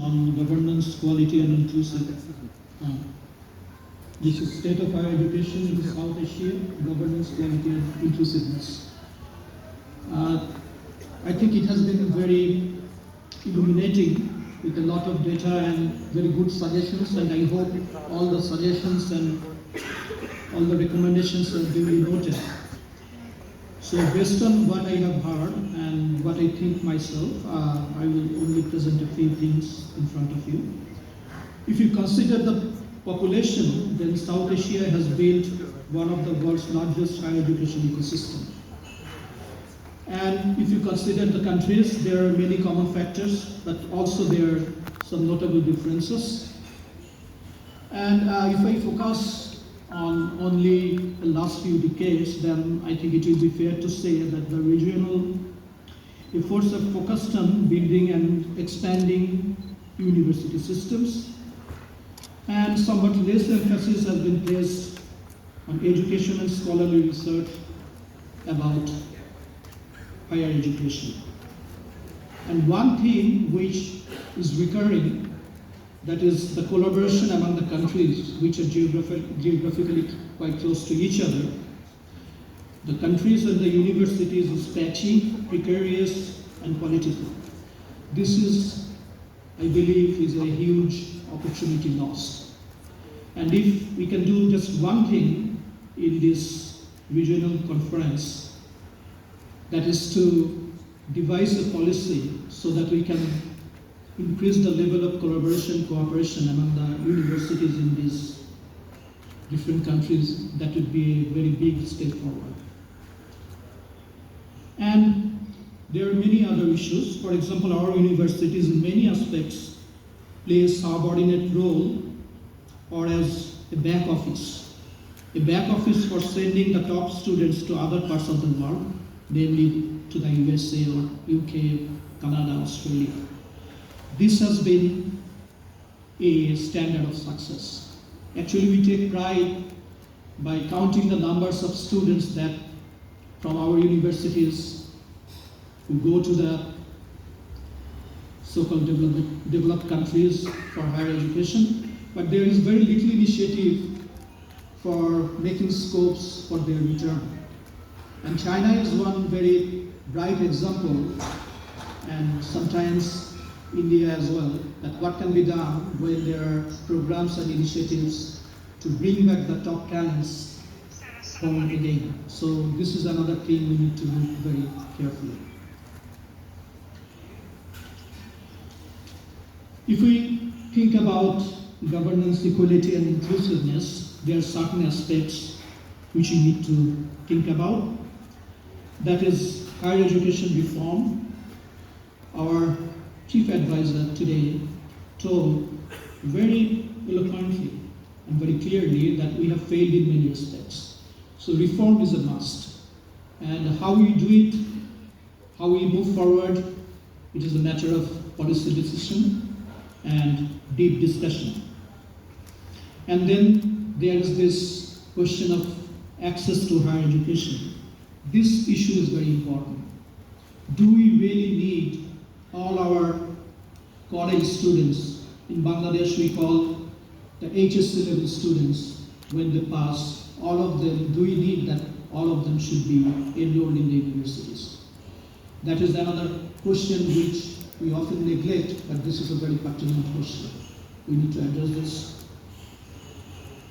on governance, quality and inclusiveness. This is state of higher education in South Asia, governance, quality and inclusiveness. I think it has been very illuminating with a lot of data and very good suggestions, and I hope all the suggestions and all the recommendations are duly noted. So based on what I have heard and what I think myself, I will only present a few things in front of you. If you consider the population, then South Asia has built one of the world's largest higher education ecosystem. And if you consider the countries, there are many common factors, but also there are some notable differences. And if I focus on only the last few decades, then I think it will be fair to say that the regional efforts are focused on building and expanding university systems, and somewhat less emphasis has been placed on education and scholarly research about higher education. And one thing which is recurring, that is the collaboration among the countries which are geographically quite close to each other. The countries and the universities is patchy, precarious, and political. This is, I believe, is a huge opportunity lost. And if we can do just one thing in this regional conference, that is to devise a policy so that we can increase the level of collaboration, cooperation among the universities in these different countries, that would be a very big step forward. And there are many other issues. For example, our universities in many aspects play a subordinate role or as a back office. A back office for sending the top students to other parts of the world, namely to the USA or UK, Canada, Australia. This has been a standard of success. Actually, we take pride by counting the numbers of students that from our universities who go to the so-called developed countries for higher education, but there is very little initiative for making scopes for their return. And China is one very bright example, and sometimes India as well, that what can be done when there are programs and initiatives to bring back the top talents home again. So this is another thing we need to look very carefully. If we think about governance, equality and inclusiveness, there are certain aspects which we need to think about. That is higher education reform. Our chief advisor today told very eloquently and very clearly that we have failed in many respects. So reform is a must. And how we do it, how we move forward, it is a matter of policy decision and deep discussion. And then there is this question of access to higher education. This issue is very important. Do we really need all our college students? In Bangladesh we call the HSC level students, when they pass, all of them, do we need that all of them should be enrolled in the universities? That is another question which we often neglect, but this is a very pertinent question. We need to address this.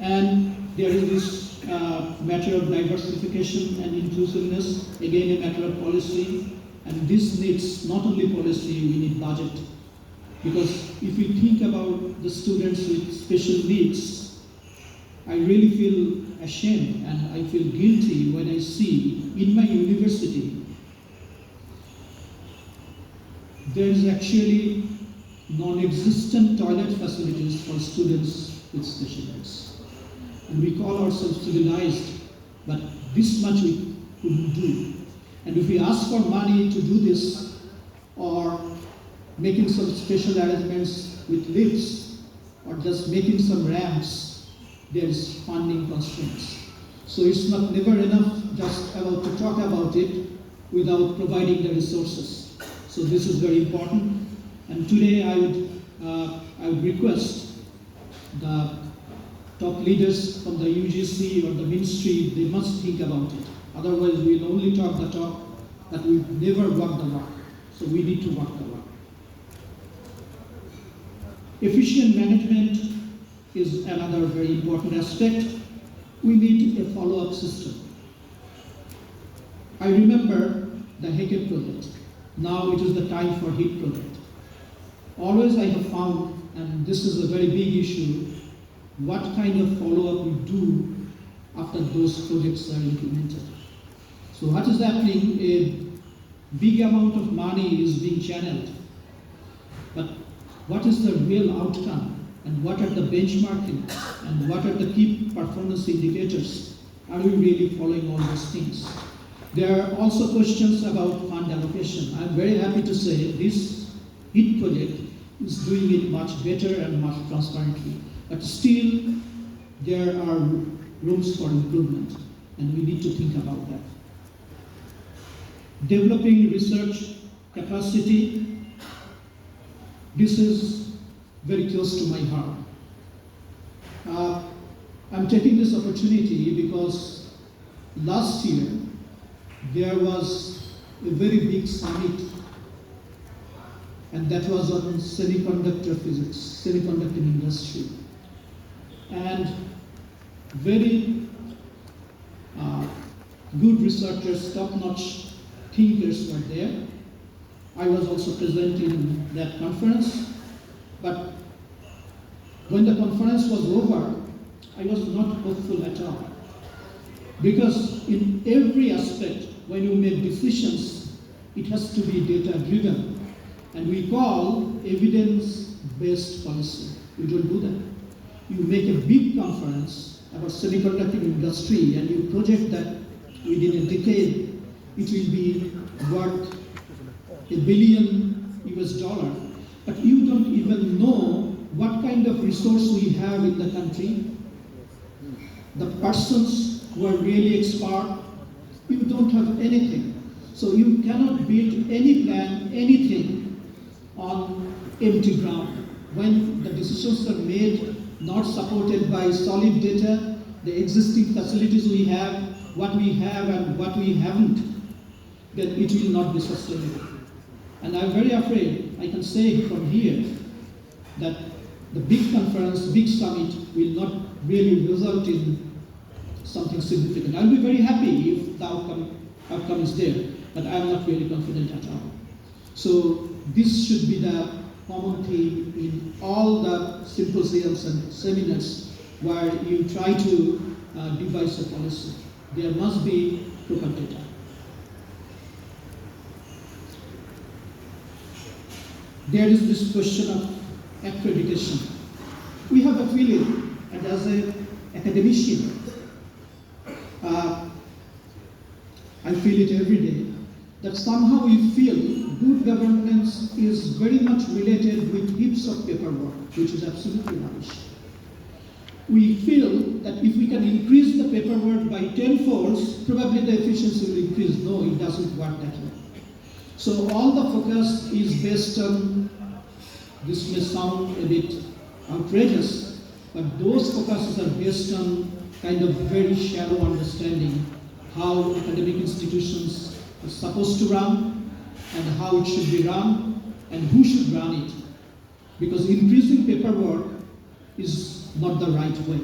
And there is this matter of diversification and inclusiveness, again a matter of policy. And this needs not only policy, we need budget. Because if we think about the students with special needs, I really feel ashamed and I feel guilty when I see in my university, there is actually non-existent toilet facilities for students with special needs. And we call ourselves civilized, but this much we couldn't do. And if we ask for money to do this, or making some special arrangements with lifts, or just making some ramps, there is funding constraints. So it's not never enough just about to talk about it without providing the resources. So this is very important. And today I would I would request the top leaders from the UGC or the ministry, they must think about it. Otherwise, we'll only talk the talk, but we'll never walk the walk. So we need to walk the walk. Efficient management is another very important aspect. We need a follow-up system. I remember the HECET project. Now it is the time for HEAT project. Always I have found, and this is a very big issue, what kind of follow-up we do after those projects are implemented. So what is happening? A big amount of money is being channeled, but what is the real outcome? And what are the benchmarking? And what are the key performance indicators? Are we really following all those things? There are also questions about fund allocation. I'm very happy to say this HEAT project is doing it much better and much transparently. But still, there are rooms for improvement, and we need to think about that. Developing research capacity, this is very close to my heart. I'm taking this opportunity because last year there was a very big summit, and that was on semiconductor physics, semiconductor industry. And very good researchers, top-notch thinkers were there. I was also present in that conference, but when the conference was over, I was not hopeful at all. Because in every aspect, when you make decisions, it has to be data-driven. And we call evidence-based policy. We don't do that. You make a big conference about semiconductor industry and you project that within a decade, it will be worth $1 billion US, but you don't even know what kind of resource we have in the country. The persons who are really expert, you don't have anything. So you cannot build any plan, anything on empty ground. When the decisions are made, not supported by solid data, the existing facilities we have, what we have and what we haven't, then it will not be sustainable. And I'm very afraid, I can say from here, that the big conference, big summit will not really result in something significant. I'll be very happy if the outcome is there, but I'm not really confident at all. So this should be the common theme in all the symposiums and seminars where you try to devise a policy. There must be proper data. There is this question of accreditation. We have a feeling, and as an academician, I feel it every day, that somehow we feel good governance is very much related with heaps of paperwork, which is absolutely rubbish. We feel that if we can increase the paperwork by 10 folds, probably the efficiency will increase. No, it doesn't work that way. So all the focus is based on, this may sound a bit outrageous, but those focuses are based on kind of very shallow understanding how academic institutions are supposed to run and how it should be run and who should run it. Because increasing paperwork is not the right way.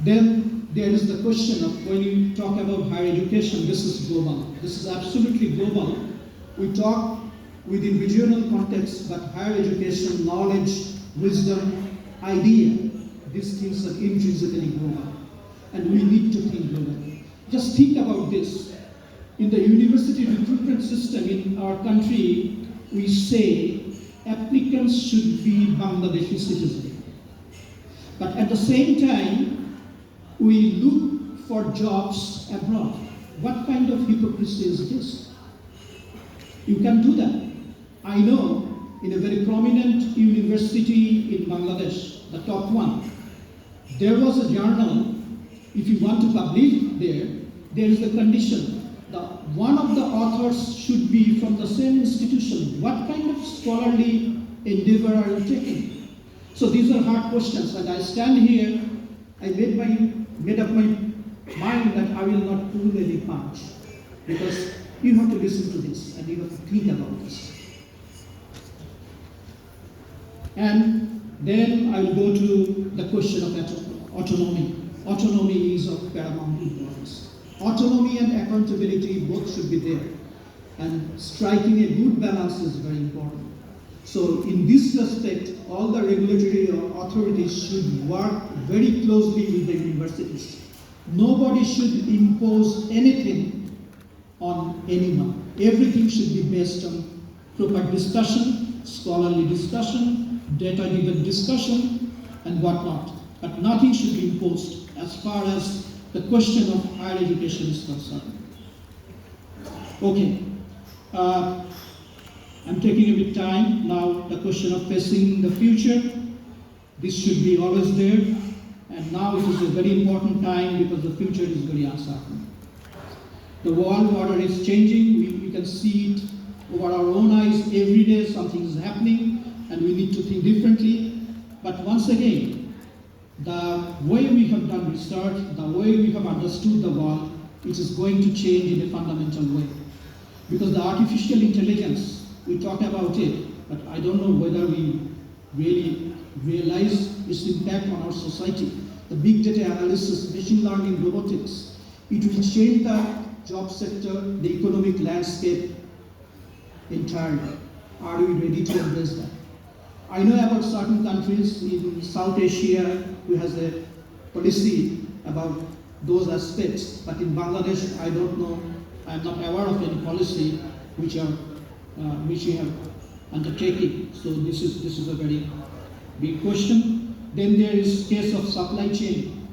Then there is the question of when you talk about higher education, this is global. This is absolutely global. We talk within regional context, but higher education, knowledge, wisdom, idea, these things are intrinsically global. And we need to think globally. Just think about this. In the university recruitment system in our country, we say applicants should be Bangladeshi citizens. But at the same time, we look for jobs abroad. What kind of hypocrisy is this? You can do that. I know in a very prominent university in Bangladesh, the top one, there was a journal. If you want to publish there is the condition one of the authors should be from the same institution. What kind of scholarly endeavor are you taking? So these are hard questions, and I stand here, I made up my mind that I will not pull any punch, because you have to listen to this and you have to think about this. And then I will go to the question of autonomy. Autonomy is of paramount importance. Autonomy and accountability both should be there, and striking a good balance is very important. So in this respect, all the regulatory authorities should work very closely with the universities. Nobody should impose anything on anyone. Everything should be based on proper discussion, scholarly discussion, data-driven discussion, and whatnot. But nothing should be imposed as far as the question of higher education is concerned. Okay. I'm taking a bit time. Now the question of facing the future, this should be always there. And now it is a very important time because the future is very uncertain. The world order is changing. We can see it over our own eyes every day. Something is happening and we need to think differently. But once again, the way we have done research, the way we have understood the world, it is going to change in a fundamental way. Because the artificial intelligence, we talk about it, but I don't know whether we really realize its impact on our society. The big data analysis, machine learning, robotics, it will change the job sector, the economic landscape entirely. Are we ready to embrace that? I know about certain countries in South Asia who has a policy about those aspects, but in Bangladesh, I don't know. I'm not aware of any policy which we have undertaken. So this is a very big question. Then there is case of supply chain.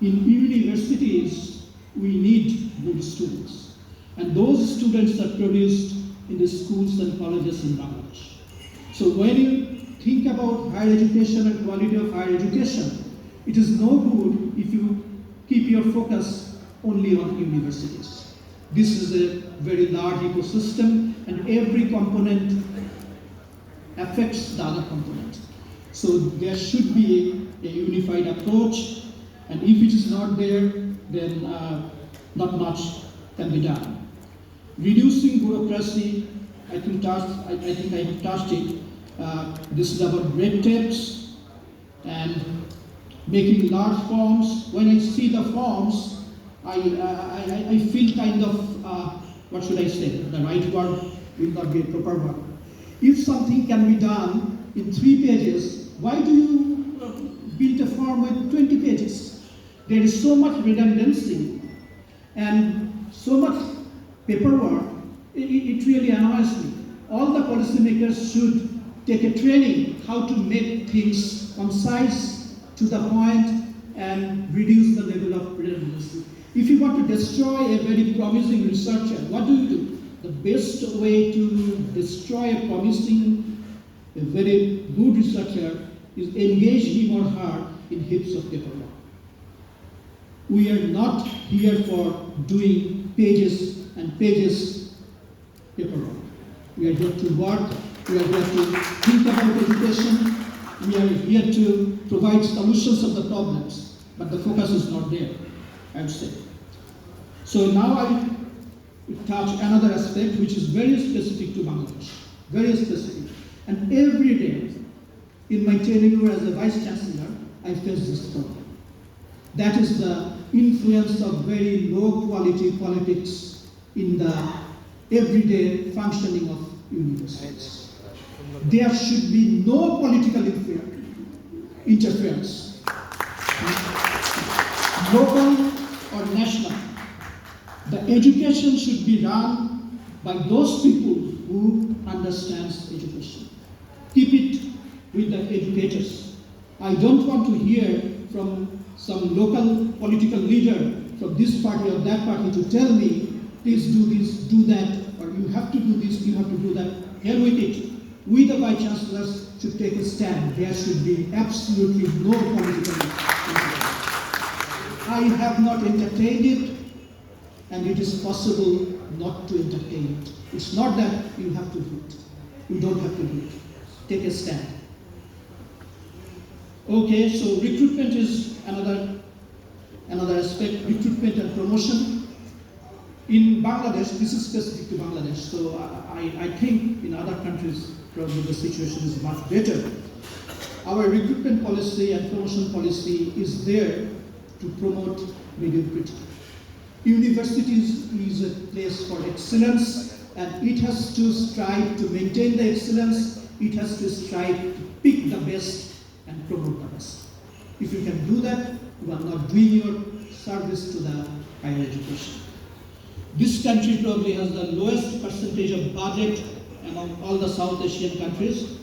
In universities, we need good students, and those students are produced in the schools and colleges in Bangladesh. So when you think about higher education and quality of higher education, it is no good if you keep your focus only on universities. This is a very large ecosystem, and every component affects the other component. So there should be a unified approach, and if it is not there, then not much can be done. Reducing bureaucracy, I think I have touched it. This is about red tapes and making large forms. When I see the forms, I feel kind of, what should I say? The right word will not be a proper word. If something can be done in 3 pages, why do you build a form with 20 pages? There is so much redundancy and so much paperwork, it really annoys me. All the policymakers should take a training how to make things concise, to the point, and reduce the level of redundancy. If you want to destroy a very promising researcher, what do? The best way to destroy a very good researcher is engage him or her in heaps of paperwork. We are not here for doing pages and pages paperwork. We are here to work, we are here to think about education, we are here to provide solutions of the problems, but the focus is not there, I would say. So now I touch another aspect which is very specific to Bangladesh, very specific. And every day in my tenure as a Vice Chancellor, I face this problem. That is the influence of very low quality politics in the everyday functioning of universities. There should be no political interference, local or national. The education should be run by those people who understands education. Keep it with the educators. I don't want to hear from some local political leader from this party or that party to tell me, please do this, do that, or you have to do this, you have to do that. Hell with it. We, the Vice Chancellors, should take a stand. There should be absolutely no political interference. I have not entertained it. and it is possible not to entertain it. It's not that you have to do it. You don't have to do it. Take a stand. Okay, so recruitment is another aspect, recruitment and promotion. In Bangladesh, this is specific to Bangladesh, so I think in other countries probably the situation is much better. Our recruitment policy and promotion policy is there to promote mediocrity. Universities is a place for excellence, and it has to strive to maintain the excellence. It has to strive to pick the best and promote the best. If you can do that, you are not doing your service to the higher education. This country probably has the lowest percentage of budget among all the South Asian countries.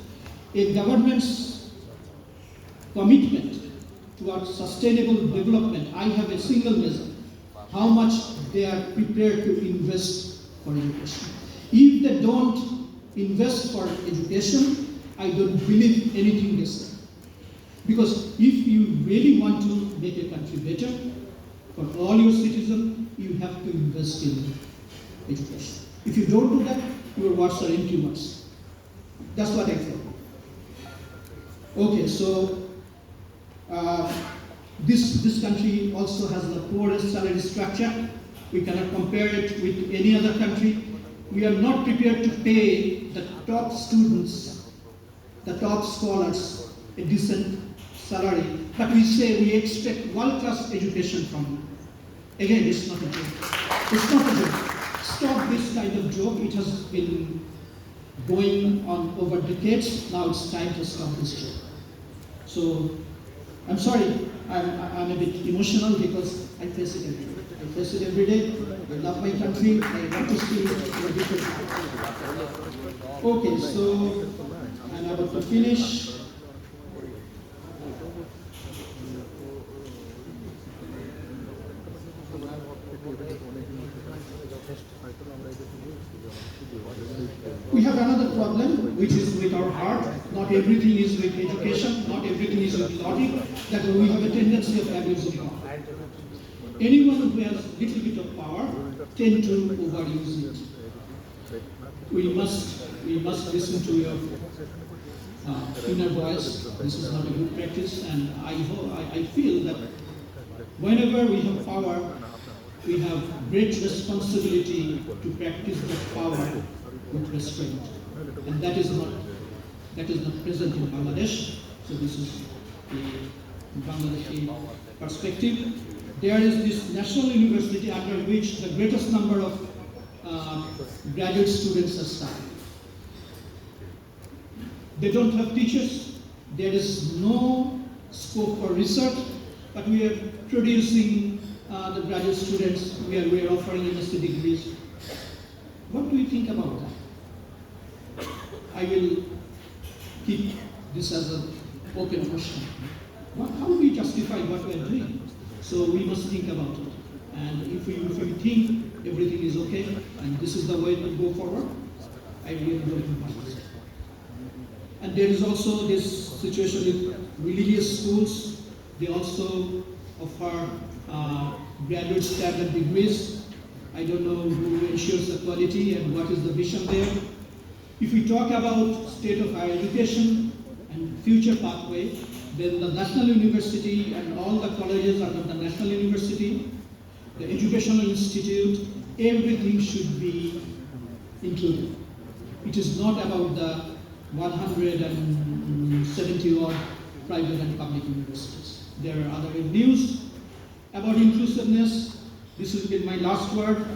A government's commitment towards sustainable development, I have a single measure, how much they are prepared to invest for education. If they don't invest for education, I don't believe anything they say. Because if you really want to make a country better for all your citizens, you have to invest in education. If you don't do that, your words are empty words. That's what I feel. Okay, so this country also has the poorest salary structure. We cannot compare it with any other country. We are not prepared to pay the top students, the top scholars, a decent salary, but we say we expect world-class education from them. Again, it's not a joke. It's not a joke. Stop this kind of joke. It has been going on over decades. Now it's time to stop this joke. So, I'm sorry, I'm a bit emotional because I face it every day. I face it every day. I love my country. I want to see it in a different way. Okay, so I'm about to finish. We have another problem, which is with our heart. Not everything is with education, not everything is with logic, that we have a tendency of abusing power. Anyone who has a little bit of power tend to overuse it. We must listen to your inner voice. This is not a good practice, and I feel that whenever we have power, we have great responsibility to practice that power with restraint, and that is not present in Bangladesh. So this is the Bangladeshi perspective. There is this national university under which the greatest number of graduate students are studying. They don't have teachers. There is no scope for research, but we are producing the graduate students. We are offering MSc degrees. What do you think about that? I will keep this as an open question. How do we justify what we are doing? So we must think about it. And if we think everything is okay and this is the way to go forward, I really don't know what to say. And there is also this situation with religious schools. They also offer graduate standard degrees. I don't know who ensures the quality and what is the vision there. If we talk about state of higher education and future pathway, then the National University and all the colleges under the National University, the Educational Institute, everything should be included. It is not about the 170 odd private and public universities. There are other avenues. About inclusiveness, this will be my last word.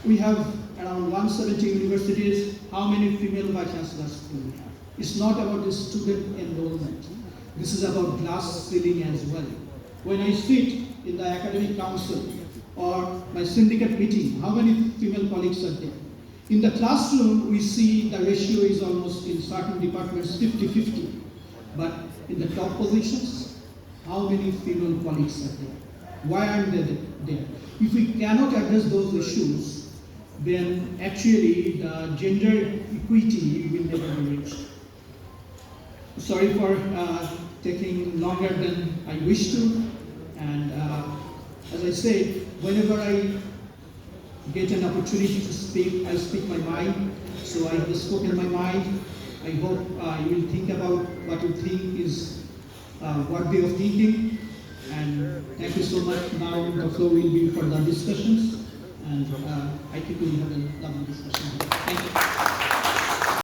We have around 170 universities. How many female vice chancellors do we have? It's not about the student enrollment. This is about glass ceiling as well. When I sit in the academic council or my syndicate meeting, how many female colleagues are there? In the classroom, we see the ratio is almost in certain departments 50-50. But in the top positions, how many female colleagues are there? Why aren't they there? If we cannot address those issues, then actually the gender equity will never be reached. Sorry for taking longer than I wish to. And as I said, whenever I get an opportunity to speak, I speak my mind. So I have spoken my mind. I hope you will think about what you think is worthy of thinking. And thank you so much. Now the floor will be for the discussions. And I think we will have a lovely discussion. Thank you.